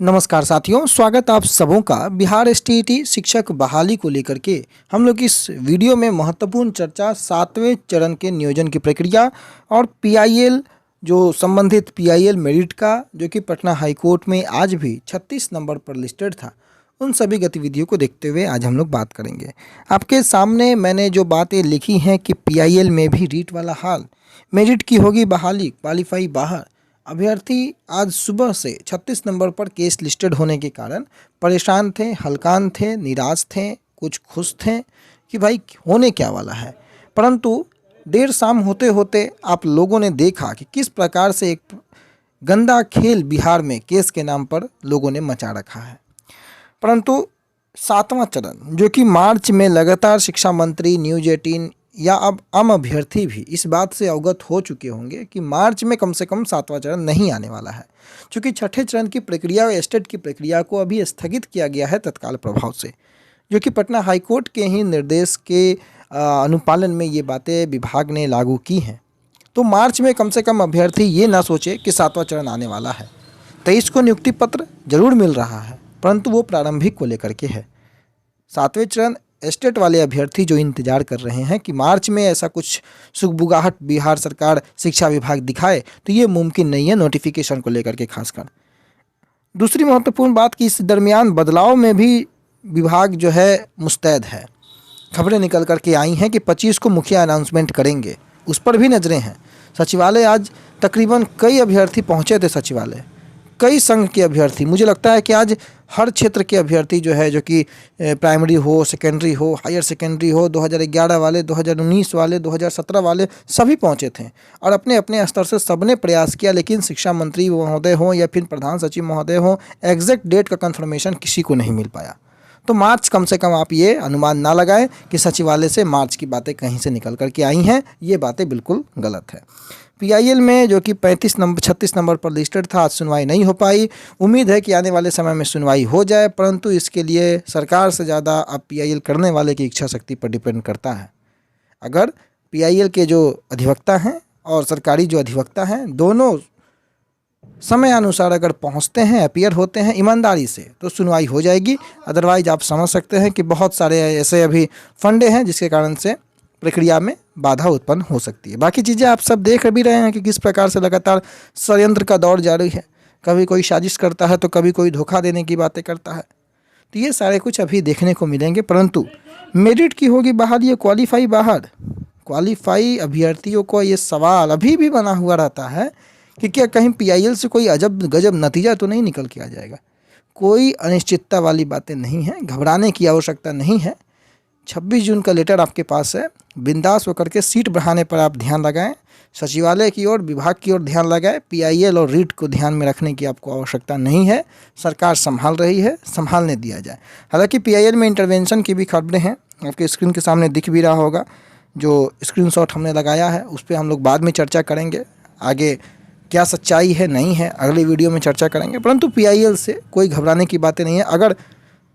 नमस्कार साथियों, स्वागत आप सबों का बिहार एसटीईटी शिक्षक बहाली को लेकर के हम लोग इस वीडियो में महत्वपूर्ण चर्चा 7वें चरण के नियोजन की प्रक्रिया और पीआईएल जो संबंधित पीआईएल मेरिट का जो कि पटना हाई कोर्ट में आज भी 36 नंबर पर लिस्टेड था, उन सभी गतिविधियों को देखते हुए आज हम लोग बात करेंगे। आपके सामने मैंने जो बातें लिखी हैं कि पीआईएल में भी रीट वाला हाल, मेरिट की होगी बहाली, क्वालिफाई बाहर। अभ्यर्थी आज सुबह से 36 नंबर पर केस लिस्टेड होने के कारण परेशान थे, हलकान थे, निराश थे, कुछ खुश थे कि भाई होने क्या वाला है। परंतु देर शाम होते होते आप लोगों ने देखा कि किस प्रकार से एक गंदा खेल बिहार में केस के नाम पर लोगों ने मचा रखा है। परंतु 7वां चरण जो कि मार्च में लगातार शिक्षा मंत्री, न्यूज़ 18 या अब आम अभ्यर्थी भी इस बात से अवगत हो चुके होंगे कि मार्च में कम से कम 7वां चरण नहीं आने वाला है, क्योंकि छठे चरण की प्रक्रिया और एस्टेट की प्रक्रिया को अभी स्थगित किया गया है तत्काल प्रभाव से, जो कि पटना हाईकोर्ट के ही निर्देश के अनुपालन में ये बातें विभाग ने लागू की हैं। तो मार्च में कम से कम अभ्यर्थी ये ना सोचे कि 7वां चरण आने वाला है। 23 को नियुक्ति पत्र जरूर मिल रहा है, परंतु वो प्रारंभिक को लेकर के है। 7वें चरण एस्टेट वाले अभ्यर्थी जो इंतजार कर रहे हैं कि मार्च में ऐसा कुछ सुगबुगाहट बिहार सरकार शिक्षा विभाग दिखाए, तो ये मुमकिन नहीं है नोटिफिकेशन को लेकर के खासकर। दूसरी महत्वपूर्ण बात कि इस दरमियान बदलाव में भी विभाग जो है मुस्तैद है। खबरें निकल कर के आई हैं कि 25 को मुखिया अनाउंसमेंट करेंगे, उस पर भी नज़रें हैं। सचिवालय आज तकरीबन कई अभ्यर्थी पहुंचे थे सचिवालय, कई संघ के अभ्यर्थी। मुझे लगता है कि आज हर क्षेत्र के अभ्यर्थी जो है, जो कि प्राइमरी हो, सेकेंडरी हो, हायर सेकेंडरी हो, 2011 वाले, 2019 वाले, 2017 वाले, सभी पहुंचे थे और अपने अपने स्तर से सबने प्रयास किया। लेकिन शिक्षा मंत्री महोदय हो या फिर प्रधान सचिव महोदय हो, एग्जैक्ट डेट का कंफर्मेशन किसी को नहीं मिल पाया। तो मार्च कम से कम आप ये अनुमान ना लगाएं कि सचिवालय से मार्च की बातें कहीं से निकल कर के आई हैं, ये बातें बिल्कुल गलत है। पीआईएल में जो कि 36 नंबर पर लिस्टेड था, आज सुनवाई नहीं हो पाई। उम्मीद है कि आने वाले समय में सुनवाई हो जाए, परंतु इसके लिए सरकार से ज़्यादा अब पीआईएल करने वाले की इच्छा शक्ति पर डिपेंड करता है। अगर पीआईएल के जो अधिवक्ता हैं और सरकारी जो अधिवक्ता हैं, दोनों समय अनुसार अगर पहुंचते हैं, अपीयर होते हैं ईमानदारी से, तो सुनवाई हो जाएगी। अदरवाइज आप समझ सकते हैं कि बहुत सारे ऐसे अभी फंडे हैं जिसके कारण से प्रक्रिया में बाधा उत्पन्न हो सकती है। बाकी चीज़ें आप सब देख भी रहे हैं कि किस प्रकार से लगातार षड्यंत्र का दौर जारी है। कभी कोई साजिश करता है तो कभी कोई धोखा देने की बातें करता है। तो ये सारे कुछ अभी देखने को मिलेंगे। परंतु मेरिट की होगी बहाली या क्वालिफाई बाहर, क्वालिफाई अभ्यर्थियों को ये सवाल अभी भी बना हुआ रहता है कि क्या कहीं पीआईएल से कोई अजब गजब नतीजा तो नहीं निकल के आ जाएगा। कोई अनिश्चितता वाली बातें नहीं हैं, घबराने की आवश्यकता नहीं है। 26 जून का लेटर आपके पास है, बिंदास होकर के सीट बढ़ाने पर आप ध्यान लगाएं, सचिवालय की ओर, विभाग की ओर ध्यान लगाएं। पीआईएल और रीट को ध्यान में रखने की आपको आवश्यकता नहीं है। सरकार संभाल रही है, संभालने दिया जाए। हालांकि पीआईएल में इंटरवेंशन की भी खबरें हैं, आपके स्क्रीन के सामने दिख भी रहा होगा। जो स्क्रीनशॉट हमने लगाया है उस पर हम लोग बाद में चर्चा करेंगे। आगे क्या सच्चाई है नहीं है अगले वीडियो में चर्चा करेंगे। परंतु पीआईएल से कोई घबराने की बातें नहीं है। अगर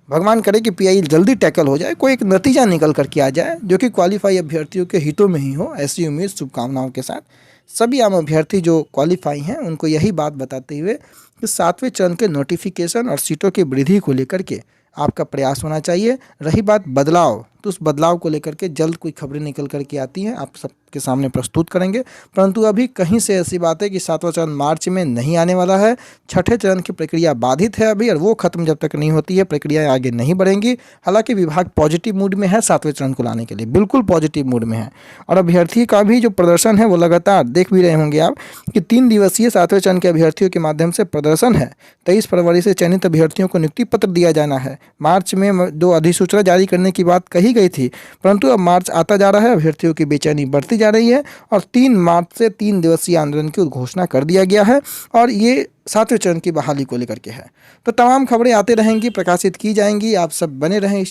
भगवान करे कि पीआईएल जल्दी टैकल हो जाए, कोई एक नतीजा निकल कर के आ जाए जो कि क्वालिफाई अभ्यर्थियों के हितों में ही हो, ऐसी उम्मीद शुभकामनाओं के साथ सभी आम अभ्यर्थी जो क्वालिफाई हैं उनको यही बात बताते हुए कि 7वें चरण के नोटिफिकेशन और सीटों की वृद्धि को लेकर के आपका प्रयास होना चाहिए। रही बात बदलाव, तो उस बदलाव को लेकर के जल्द कोई खबरें निकल कर के आती हैं, आप सबके सामने प्रस्तुत करेंगे। परंतु अभी कहीं से ऐसी बात है कि 7वां चरण मार्च में नहीं आने वाला है। छठे चरण की प्रक्रिया बाधित है अभी, और वो खत्म जब तक नहीं होती है प्रक्रियाएं आगे नहीं बढ़ेंगी। हालांकि विभाग पॉजिटिव मूड में है 7वें चरण को लाने के लिए, बिल्कुल पॉजिटिव मूड में है। और अभ्यर्थी का भी जो प्रदर्शन है वो लगातार देख भी रहे होंगे आप कि 3 दिवसीय 7वें चरण के अभ्यर्थियों के माध्यम से प्रदर्शन है। 23 फरवरी से चयनित अभ्यर्थियों को नियुक्ति पत्र दिया जाना है। मार्च में 2 अधिसूचना जारी करने की बात कही गई थी, परंतु अब मार्च आता जा रहा है, अभ्यर्थियों की बेचैनी बढ़ती जा रही है और 3 मार्च से 3 दिवसीय आंदोलन की घोषणा कर दिया गया है। और ये 7वें चरण की बहाली को लेकर के है। तो तमाम खबरें आते रहेंगी, प्रकाशित की जाएंगी। आप सब बने रहें इस